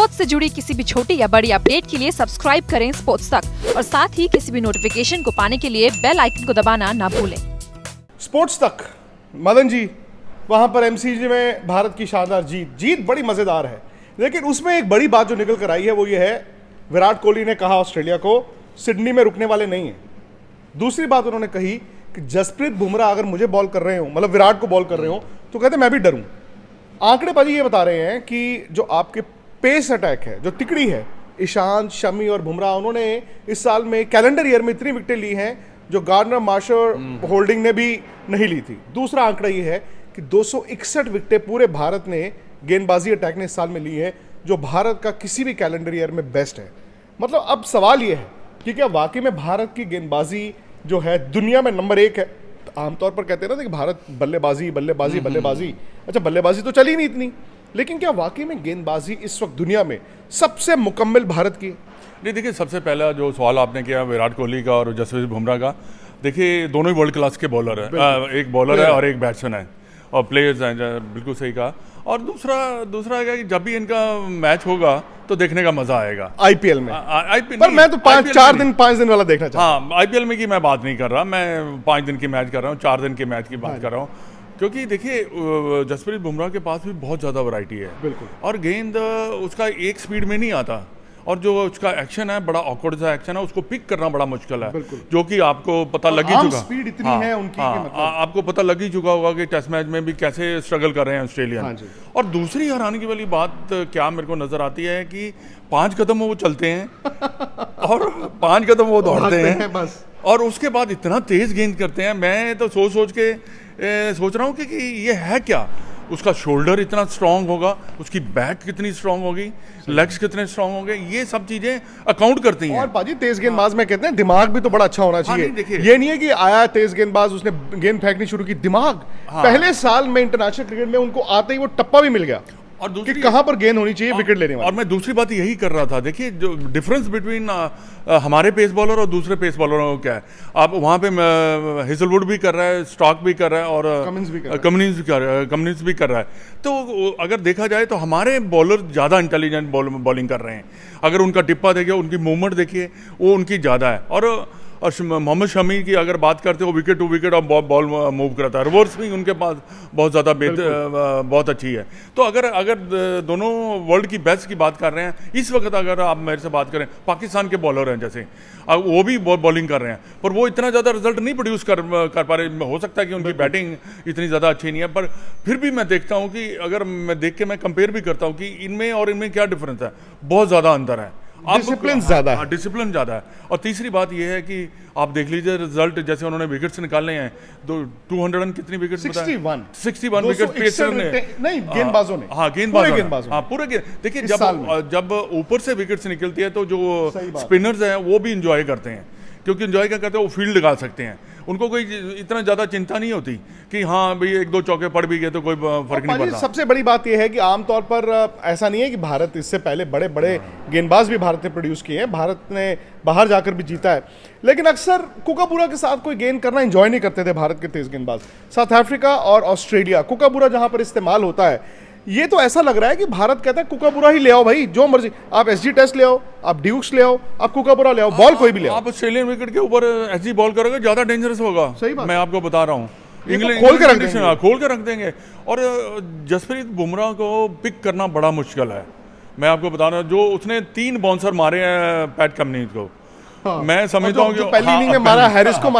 Sports से जुड़ी किसी भी छोटी या बड़ी अपडेट के लिए सब्सक्राइब करें स्पोर्ट्स तक और साथ ही किसी भी नोटिफिकेशन को पाने के लिए बेल आइकन को दबाना ना भूलें। स्पोर्ट्स तक मदन जी, वहाँ पर एमसीजी में भारत की शानदार जीत बड़ी मज़ेदार है, लेकिन उसमें एक बड़ी बात जो निकल कर आई है वो ये है, विराट कोहली ने कहा ऑस्ट्रेलिया को सिडनी में रुकने वाले नहीं हैं। दूसरी बात उन्होंने कही कि जसप्रीत बुमराह अगर मुझे बॉल कर रहे हो, मतलब विराट को बॉल कर रहे हो, तो कहते मैं भी डरूं। आंकड़ेबाजी ये बता रहे हैं कि जो आपके पेस अटैक है, जो तिकड़ी है, ईशांत, शमी और बुमराह, उन्होंने इस साल में कैलेंडर ईयर में इतनी विकेटें ली हैं जो गार्डनर, मार्शल, होल्डिंग ने भी नहीं ली थी। दूसरा आंकड़ा ये है कि 261 विकेटें पूरे भारत ने गेंदबाजी अटैक ने इस साल में ली है, जो भारत का किसी भी कैलेंडर ईयर में बेस्ट है। मतलब अब सवाल ये है कि क्या वाकई में भारत की गेंदबाजी जो है दुनिया में नंबर 1 है। आमतौर पर कहते हैं ना कि भारत बल्लेबाजी बल्लेबाजी बल्लेबाजी, अच्छा बल्लेबाजी तो चली नहीं इतनी, लेकिन क्या वाकई में गेंदबाजी इस वक्त दुनिया में सबसे मुकम्मल भारत की? नहीं, देखिए, सबसे पहला जो सवाल आपने किया विराट कोहली का और जसप्रीत बुमराह का, देखिए दोनों ही वर्ल्ड क्लास के बॉलर हैं। एक बॉलर है और एक बैट्समैन है और प्लेयर्स हैं, बिल्कुल सही कहा। और दूसरा है कि जब भी इनका मैच होगा तो देखने का मजा आएगा आईपीएल में। पर मैं तो 5 दिन वाला देखना चाहता हूं। हाँ, आईपीएल में की मैं बात नहीं कर रहा, मैं 5 दिन की मैच कर रहा हूँ, 4 दिन की मैच की बात कर रहा हूँ। क्योंकि देखिए जसप्रीत बुमराह के पास भी बहुत ज़्यादा वैरायटी है, बिल्कुल, और गेंद उसका एक स्पीड में नहीं आता, और जो उसका एक्शन है बड़ा ऑकवर्ड सा एक्शन है, उसको पिक करना बड़ा मुश्किल है, जो कि आपको पता लग ही चुका। स्पीड इतनी है उनकी कि मतलब आपको पता लग ही चुका होगा कि टेस्ट मैच में भी कैसे स्ट्रगल कर रहे हैं ऑस्ट्रेलियन। और दूसरी हैरानी वाली बात क्या मेरे को नजर आती है कि 5 कदम वो चलते हैं और 5 कदम वो दौड़ते हैं बस, और उसके बाद इतना तेज गेंद करते हैं। मैं तो सोच के सोच रहा हूँ कि ये है क्या, उसका शोल्डर इतना स्ट्रांग होगा, उसकी बैक कितनी स्ट्रांग होगी, लेग्स कितने स्ट्रांग होंगे, ये सब चीजें अकाउंट करती हैं। और पाजी तेज गेंदबाज में कहते हैं दिमाग भी तो बड़ा अच्छा होना चाहिए। ये नहीं है कि आया तेज गेंदबाज, उसने गेंद फेंकनी शुरू की, दिमाग पहले साल में इंटरनेशनल क्रिकेट में उनको आते ही वो टप्पा भी मिल गया और दूसरी कहां पर गेंद होनी चाहिए विकेट लेने वाली। और मैं दूसरी बात यही कर रहा था, देखिए जो डिफरेंस बिटवीन हमारे पेस बॉलर और दूसरे पेस बॉलरों को क्या है। आप वहाँ पे हेजलवुड भी कर रहा है, स्टॉक भी कर रहा है, और कमिंस भी कर रहा है। तो अगर देखा जाए तो हमारे बॉलर ज़्यादा इंटेलिजेंट बॉलिंग कर रहे हैं। अगर उनका टिप्पा देखिए, उनकी मूवमेंट देखिए, वो उनकी ज़्यादा है। और मोहम्मद शमी की अगर बात करते हो, विकेट टू विकेट और बॉल मूव करता है, रिवर्स स्विंग उनके पास बहुत ज़्यादा बहुत अच्छी है। तो अगर दोनों वर्ल्ड की बेस्ट की बात कर रहे हैं इस वक्त, अगर आप मेरे से बात करें, पाकिस्तान के बॉलर हैं जैसे, वो भी बॉलिंग कर रहे हैं, पर वो इतना ज़्यादा रिजल्ट नहीं प्रोड्यूस कर पा रहे। हो सकता है कि उनकी बैटिंग इतनी ज़्यादा अच्छी नहीं है, पर फिर भी मैं देखता हूँ कि अगर मैं देख के मैं कंपेयर भी करता हूँ कि इनमें और इनमें क्या डिफरेंस है, बहुत ज़्यादा अंतर है। डिसिप्लिन ज़्यादा है, डिसिप्लिन ज़्यादा है। और तीसरी बात यह है कि आप देख लीजिए रिजल्ट, जैसे उन्होंने विकेट्स निकालने हैं, 200 कितनी विकेट, 61 विकेट पेसर ने, नहीं गेंदबाजों ने, हाँ गेंदबाजों, हाँ पूरे गेंद। देखिए जब ऊपर से विकेट्स निकलती है तो जो स्पिनर्स हैं वो भी इंजॉय करते हैं, क्योंकि इंजॉय क्या करते हैं, वो फील्ड लगा सकते हैं, उनको कोई इतना ज़्यादा चिंता नहीं होती कि हाँ भाई 1-2 चौके पड़ भी गए तो कोई फर्क नहीं पड़ता। सबसे बड़ी बात यह है कि आमतौर पर ऐसा नहीं है कि भारत, इससे पहले बड़े बड़े गेंदबाज भी भारत ने प्रोड्यूस किए हैं, भारत ने बाहर जाकर भी जीता है, लेकिन अक्सर कुकाबूरा के साथ कोई गेंद करना एंजॉय नहीं करते थे भारत के तेज गेंदबाज। साउथ अफ्रीका और ऑस्ट्रेलिया, कुकाबूरा जहां पर इस्तेमाल होता है, ये तो ऐसा लग रहा है कि भारत कहता है कुकाबुरा ही ले आओ भाई, जो मर्जी, आप एसजी टेस्ट ले आओ, आप ड्यूक्स ले आओ, आप कुकाबुरा ले आओ, बॉल कोई भी ले आओ। आप ऑस्ट्रेलियन विकेट के ऊपर एसजी बॉल करोगे ज्यादा डेंजरस होगा, सही बात, मैं आपको बता रहा हूँ। इंग्लैंड खोल के रख देंगे। और जसप्रीत बुमराह को पिक करना बड़ा मुश्किल है। मैं आपको बता रहा हूँ, जो उसने 3 बाउंसर मारे हैं पैट कमिंस को, मैं समझता हूँ कि पहली इनिंग में मारा, हैरिस को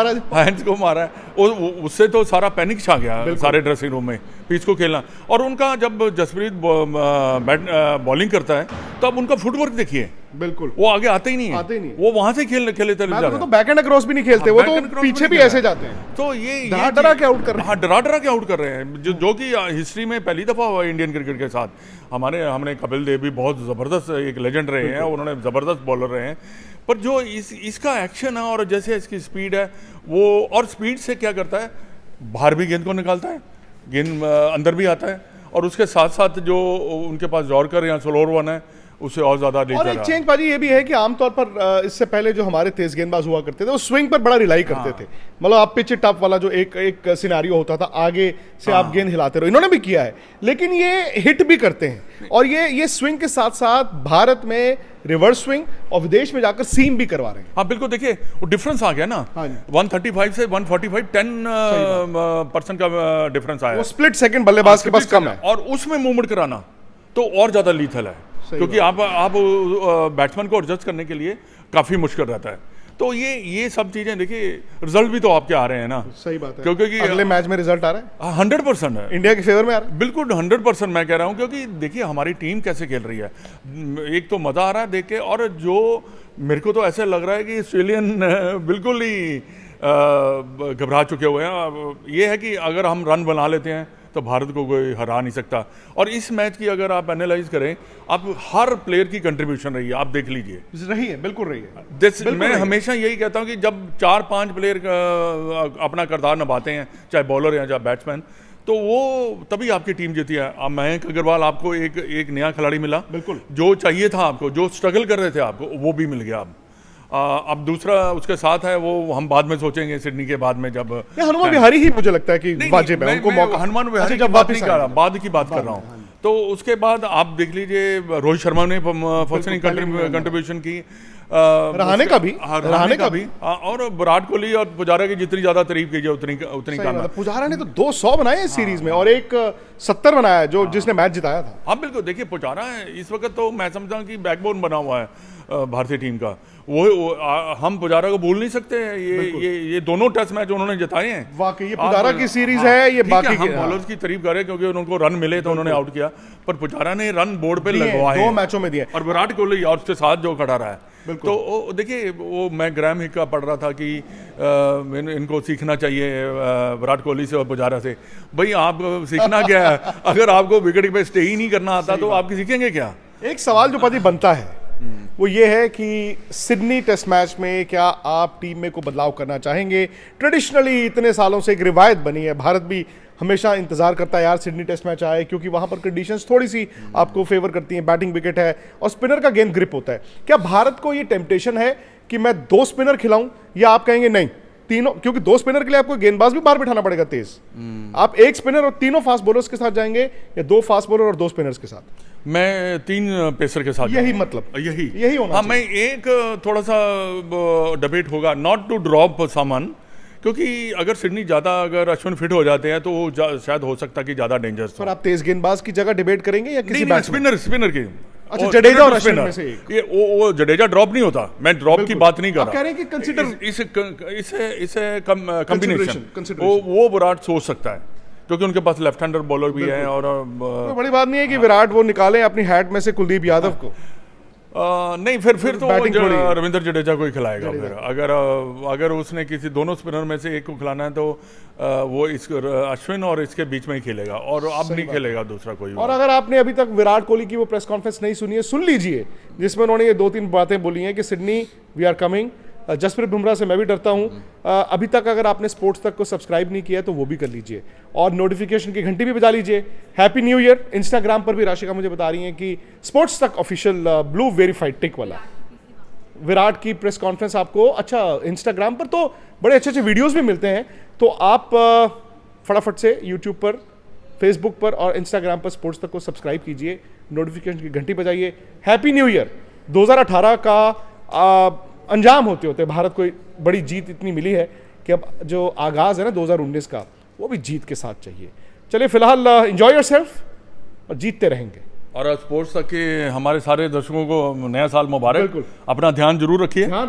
मारा है, उससे तो सारा पैनिक छा गया सारे ड्रेसिंग रूम में, पिच को खेलना। और उनका जब जसप्रीत बॉलिंग करता है तब उनका फुटवर्क देखिए, बिल्कुल वो आगे आते ही नहीं है, वो वहां से खेले चले जाते हैं, तो बैक एंड क्रॉस भी नहीं खेलते, वो तो पीछे भी ऐसे जाते हैं। तो ये डरा के आउट कर रहे हैं, हाँ डरा के आउट कर रहे हैं, जो कि हिस्ट्री में पहली दफा हुआ इंडियन क्रिकेट के साथ। हमने कपिल देव भी बहुत जबरदस्त एक लेजेंड रहे हैं, उन्होंने जबरदस्त बॉलर रहे हैं, पर जो इसका एक्शन है और जैसे इसकी स्पीड है वो, और स्पीड से क्या करता है, बाहर भी गेंद को निकालता है, गेंद अंदर भी आता है, और उसके साथ साथ जो उनके पास जॉर्कर या स्लोवर वन है उससे और ज्यादा ले और जा एक रहा है। चेंज बाजी ये भी है कि आमतौर पर इससे पहले जो हमारे तेज गेंदबाज हुआ करते थे वो स्विंग पर बड़ा रिलाई करते थे, मतलब आप पिच टफ वाला जो एक सिनेरियो होता था, आगे से आप गेंद हिलाते रहो, इन्होंने भी किया है, लेकिन ये हिट भी करते हैं और ये स्विंग के साथ साथ भारत में रिवर्स स्विंग और विदेश में जाकर सीम भी करवा रहे हैं। हाँ बिल्कुल, देखिए वो डिफरेंस आ गया ना, हाँ जी। 135 से 145 10% का डिफरेंस आया वो स्प्लिट सेकंड बल्लेबाज के पास कम है और उसमें मूवमेंट कराना तो और ज्यादा लीथल है, क्योंकि आप बैट्समैन को एडजस्ट करने के लिए काफी मुश्किल रहता है। तो ये सब चीजें देखिए, रिजल्ट भी तो आपके आ रहे हैं ना। सही बात है, क्योंकि अगले मैच में रिजल्ट आ रहा है 100% है, इंडिया के फेवर में आ रहा है। बिल्कुल 100% मैं कह रहा हूँ, क्योंकि देखिए हमारी टीम कैसे खेल रही है, एक तो मजा आ रहा है देख के, और जो मेरे को तो ऐसे लग रहा है कि ऑस्ट्रेलियन बिल्कुल ही घबरा चुके हुए हैं। ये है कि अगर हम रन बना लेते हैं तो भारत को कोई हरा नहीं सकता। और इस मैच की अगर आप एनालाइज करें, आप हर प्लेयर की कंट्रीब्यूशन रही है, आप देख लीजिए, रही है, बिल्कुल रही है। मैं हमेशा यही कहता हूं कि जब 4-5 प्लेयर अपना किरदार निभाते हैं, चाहे बॉलर या चाहे बैट्समैन, तो वो तभी आपकी टीम जीती है। अब मयंक अग्रवाल आपको एक नया खिलाड़ी मिला, बिल्कुल जो चाहिए था आपको, जो स्ट्रगल कर रहे थे आपको, वो भी मिल गया। अब दूसरा उसके साथ है, वो हम बाद में सोचेंगे सिडनी के बाद में, जब हनुमा बिहारी ही मुझे लगता है कि वाजिब है उनको मौका। हनुमान बिहारी जब वापस बाद की बात कर रहा हूँ, तो उसके बाद आप देख लीजिए रोहित शर्मा ने फर्स्ट कंट्रीब्यूशन की, रहाणे का भी और विराट कोहली और पुजारा की जितनी ज्यादा तारीफ कीजिए उतनी कम है। पुजारा ने तो 200 बनाए इस सीरीज में और एक 70 बनाया जो जिसने मैच जिताया था। हाँ बिल्कुल, देखिए पुजारा इस वक्त तो मैं समझता हूँ कि बैकबोन बना हुआ है भारतीय टीम का। हम पुजारा को भूल नहीं सकते। ये दोनों टेस्ट मैच उन्होंने जिताए हैं। वाकई ये पुजारा की सीरीज है, ये बाकी हम बॉलर्स की तारीफ कर रहे हैं क्योंकि उनको रन मिले तो उन्होंने आउट किया, पर पुजारा ने रन बोर्ड पे लगवाए 2 मैचों में दिए। और विराट कोहली और उसके साथ जो खड़ा रहा है, तो देखिए वो मैं ग्राहम हिक का पढ़ रहा था कि इनको सीखना चाहिए विराट कोहली से और पुजारा से। भाई आप सीखना क्या है, अगर आपको विकेट पे स्टे ही नहीं करना आता तो आप सीखेंगे क्या? एक सवाल जो पति बनता है वो ये है कि सिडनी टेस्ट मैच में क्या आप टीम में कोई बदलाव करना चाहेंगे? ट्रेडिशनली इतने सालों से एक रिवायत बनी है, भारत भी हमेशा इंतजार करता है यार सिडनी टेस्ट मैच आए, क्योंकि वहां पर कंडीशंस थोड़ी सी आपको फेवर करती हैं, बैटिंग विकेट है और स्पिनर का गेंद ग्रिप होता है। क्या भारत को ये टेम्पटेशन है कि मैं 2 स्पिनर खिलाऊं, या आप कहेंगे नहीं तीनों, क्योंकि 2 स्पिनर के लिए आपको गेंदबाज भी बाहर बिठाना पड़ेगा तेज, आप 1 स्पिनर और 3 फास्ट बॉलर्स के साथ जाएंगे या 2 फास्ट बॉलर और 2 स्पिनर्स के साथ? मैं 3 पेसर के साथ, यही मतलब यही होना। हाँ, मैं एक थोड़ा सा डिबेट होगा, नॉट टू ड्रॉप समवन, क्योंकि अगर सिडनी ज्यादा, अगर अश्विन फिट हो जाते हैं तो वो शायद हो सकता है कि ज्यादा डेंजरस। पर आप तेज गेंदबाज की जगह डिबेट करेंगे या किसी स्पिनर की? अच्छा, जडेजा और अश्विन में से एक। ये वो जडेजा ड्रॉप नहीं होता, मैं ड्रॉप की बात नहीं कर रहा। आप कह रहे हैं कि कंसीडर इसे कॉम्बिनेशन वो विराट सोच सकता है, क्योंकि उनके पास लेफ्ट हैंडर बॉलर भी है। और बड़ी बात नहीं है कि विराट वो निकालें अपनी हैट में से कुलदीप यादव को, नहीं फिर तो रविंद्र जडेजा को ही खिलाएगा। फिर अगर उसने किसी दोनों स्पिनर में से एक को खिलाना है तो वो इस अश्विन और इसके बीच में ही खेलेगा, और अब नहीं खेलेगा दूसरा कोई। और अगर आपने अभी तक विराट कोहली की वो प्रेस कॉन्फ्रेंस नहीं सुनी है, सुन लीजिए, जिसमें उन्होंने ये 2-3 बातें बोली हैं कि Sydney we are coming. Jasprit Bumrah से मैं भी डरता हूं। अभी तक अगर आपने स्पोर्ट्स तक को सब्सक्राइब नहीं किया तो वो भी कर लीजिए और नोटिफिकेशन की घंटी भी बजा लीजिए। Happy new year. इंस्टाग्राम पर भी राशिका मुझे बता रही हैं कि स्पोर्ट्स तक ऑफिशियल ब्लू वेरीफाइड टिक वाला विराट की प्रेस कॉन्फ्रेंस आपको, अच्छा इंस्टाग्राम पर तो बड़े अच्छे वीडियोस भी मिलते हैं, तो आप फटाफट से यूट्यूब पर, फेसबुक पर और इंस्टाग्राम पर स्पोर्ट्स तक को सब्सक्राइब कीजिए, नोटिफिकेशन की घंटी बजाइए। Happy new year. 2018 का अंजाम होते होते भारत को बड़ी जीत इतनी मिली है कि अब जो आगाज है ना 2019 का, वो भी जीत के साथ चाहिए। चलिए फिलहाल एंजॉय योरसेल्फ और जीतते रहेंगे। और स्पोर्ट्स तक के हमारे सारे दर्शकों को नया साल मुबारक। बिल्कुल, अपना ध्यान जरूर रखिए। हाँ,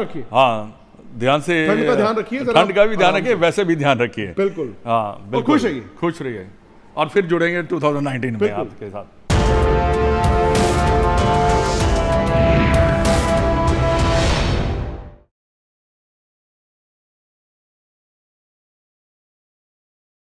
ध्यान से, ठंड का ध्यान रखिए, ठंड का भी ध्यान रखिए, वैसे भी ध्यान रखिए। बिल्कुल, हाँ बिल्कुल, खुश रहिए और फिर जुड़ेंगे 2019 में आपके साथ।